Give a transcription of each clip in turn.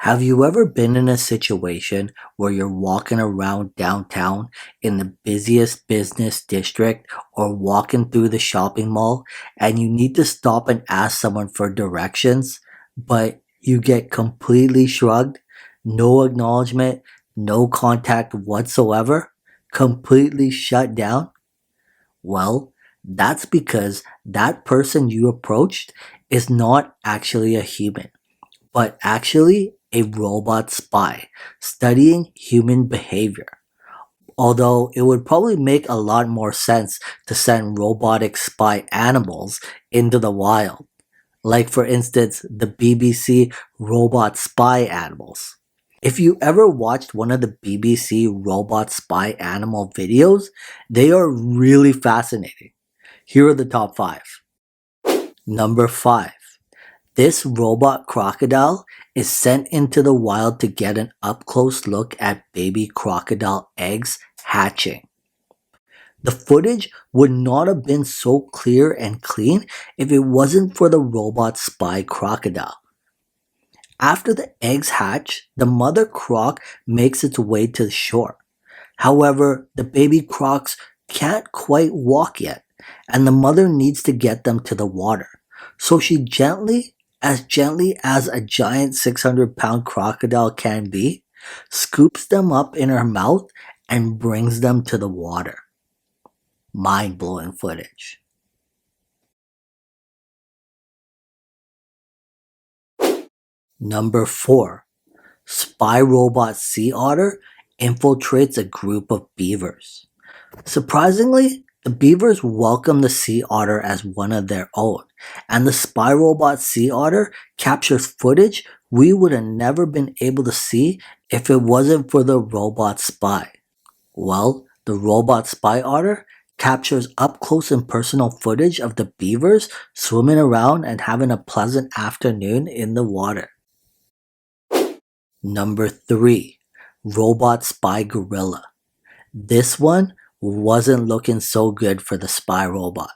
Have you ever been in a situation where you're walking around downtown in the busiest business district or walking through the shopping mall and you need to stop and ask someone for directions, but you get completely shrugged, no acknowledgement, no contact whatsoever, completely shut down? Well, that's because that person you approached is not actually a human, but actually a robot spy studying human behavior. Although it would probably make a lot more sense to send robotic spy animals into the wild, like for instance the BBC robot spy animals. If you ever watched one of the BBC robot spy animal videos, they are really fascinating. Here are the top 5. Number 5. This robot crocodile is sent into the wild to get an up-close look at baby crocodile eggs hatching. The footage would not have been so clear and clean if it wasn't for the robot spy crocodile. After the eggs hatch, the mother croc makes its way to the shore. However, the baby crocs can't quite walk yet, and the mother needs to get them to the water. So she gently as a giant 600-pound crocodile can be, scoops them up in her mouth and brings them to the water. Mind-blowing footage. Number 4. Spy robot sea otter infiltrates a group of beavers. Surprisingly, the beavers welcome the sea otter as one of their own, and the spy robot sea otter captures footage we would have never been able to see if it wasn't for the robot spy. Well, the robot spy otter captures up close and personal footage of the beavers swimming around and having a pleasant afternoon in the water. Number 3. Robot spy gorilla. This one wasn't looking so good for the spy robot.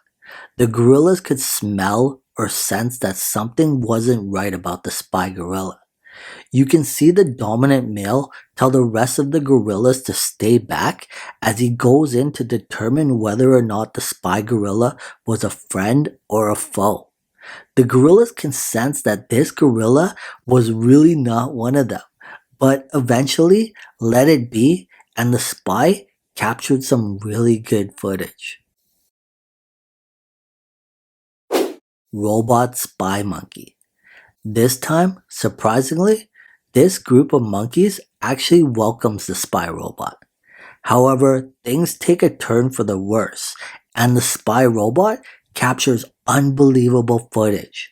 The gorillas could smell or sense that something wasn't right about the spy gorilla. You can see the dominant male tell the rest of the gorillas to stay back as he goes in to determine whether or not the spy gorilla was a friend or a foe. The gorillas can sense that this gorilla was really not one of them, but eventually let it be, and the spy captured some really good footage. Robot spy monkey. This time, surprisingly, this group of monkeys actually welcomes the spy robot. However, things take a turn for the worse, and the spy robot captures unbelievable footage.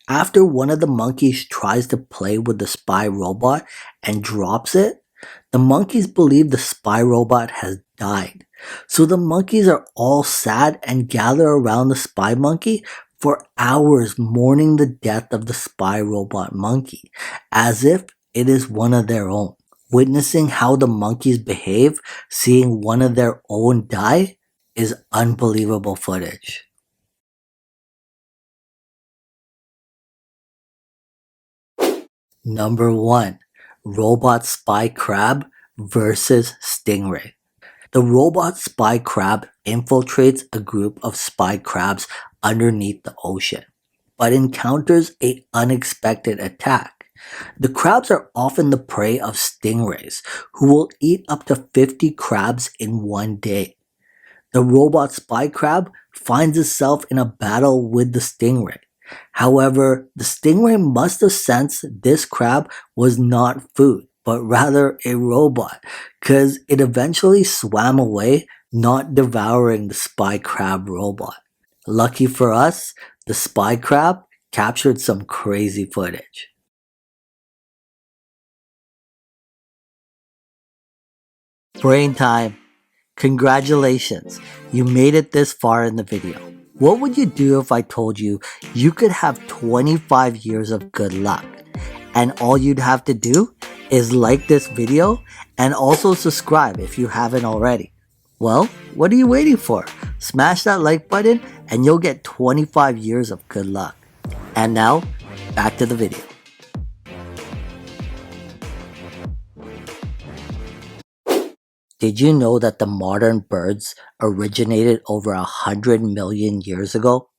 After one of the monkeys tries to play with the spy robot and drops it, the monkeys believe the spy robot has died. So the monkeys are all sad and gather around the spy monkey for hours mourning the death of the spy robot monkey, as if it is one of their own. Witnessing how the monkeys behave, seeing one of their own die, is unbelievable footage. Number 1. Robot spy crab versus stingray. The robot spy crab infiltrates a group of spy crabs underneath the ocean, but encounters an unexpected attack. The crabs are often the prey of stingrays, who will eat up to 50 crabs in one day. The robot spy crab finds itself in a battle with the stingray. However, the stingray must have sensed this crab was not food, but rather a robot, because it eventually swam away, not devouring the spy crab robot. Lucky for us, the spy crab captured some crazy footage. Brain time! Congratulations! You made it this far in the video. What would you do if I told you you could have 25 years of good luck? And all you'd have to do is like this video and also subscribe if you haven't already. Well, what are you waiting for? Smash that like button and you'll get 25 years of good luck. And now, back to the video. Did you know that the modern birds originated over 100 million years ago?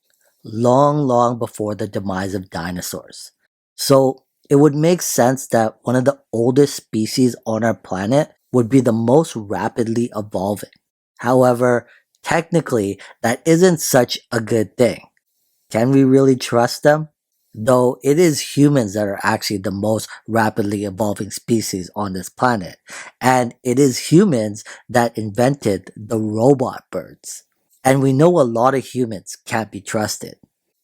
Long, long before the demise of dinosaurs. So it would make sense that one of the oldest species on our planet would be the most rapidly evolving. However, technically, that isn't such a good thing. Can we really trust them? Though it is humans that are actually the most rapidly evolving species on this planet. And it is humans that invented the robot birds. And we know a lot of humans can't be trusted.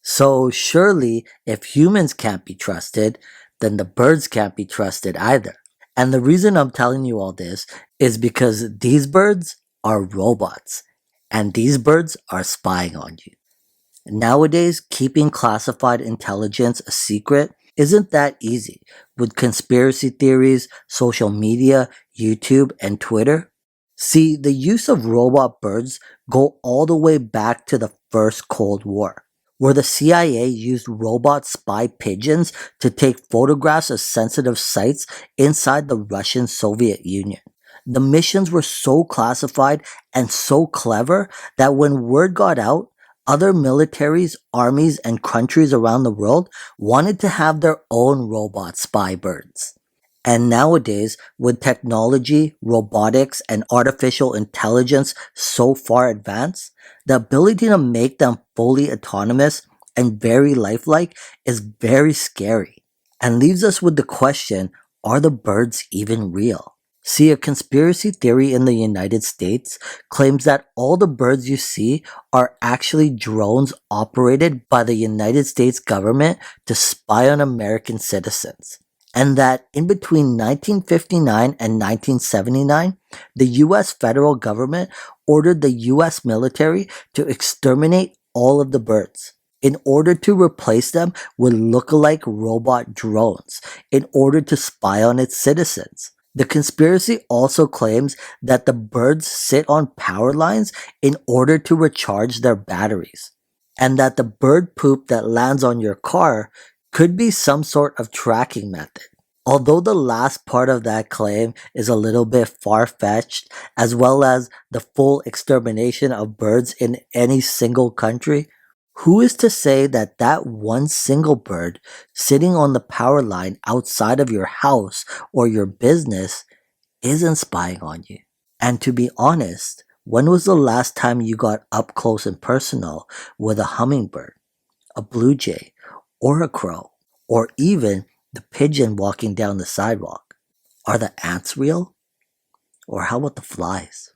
So surely, if humans can't be trusted, then the birds can't be trusted either. And the reason I'm telling you all this is because these birds are robots. And these birds are spying on you. Nowadays, keeping classified intelligence a secret isn't that easy with conspiracy theories, social media, YouTube, and Twitter. See, the use of robot birds go all the way back to the first Cold War, where the CIA used robot spy pigeons to take photographs of sensitive sites inside the Russian Soviet Union. The missions were so classified and so clever that when word got out, other militaries, armies, and countries around the world wanted to have their own robot spy birds. And nowadays, with technology, robotics, and artificial intelligence so far advanced, the ability to make them fully autonomous and very lifelike is very scary and leaves us with the question, are the birds even real? See, a conspiracy theory in the United States claims that all the birds you see are actually drones operated by the United States government to spy on American citizens. And that in between 1959 and 1979, the US federal government ordered the US military to exterminate all of the birds in order to replace them with look-alike robot drones in order to spy on its citizens. The conspiracy also claims that the birds sit on power lines in order to recharge their batteries, and that the bird poop that lands on your car could be some sort of tracking method. Although the last part of that claim is a little bit far-fetched, as well as the full extermination of birds in any single country, who is to say that that one single bird sitting on the power line outside of your house or your business isn't spying on you? And to be honest, when was the last time you got up close and personal with a hummingbird, a blue jay, or a crow, or even the pigeon walking down the sidewalk? Are the ants real? Or how about the flies?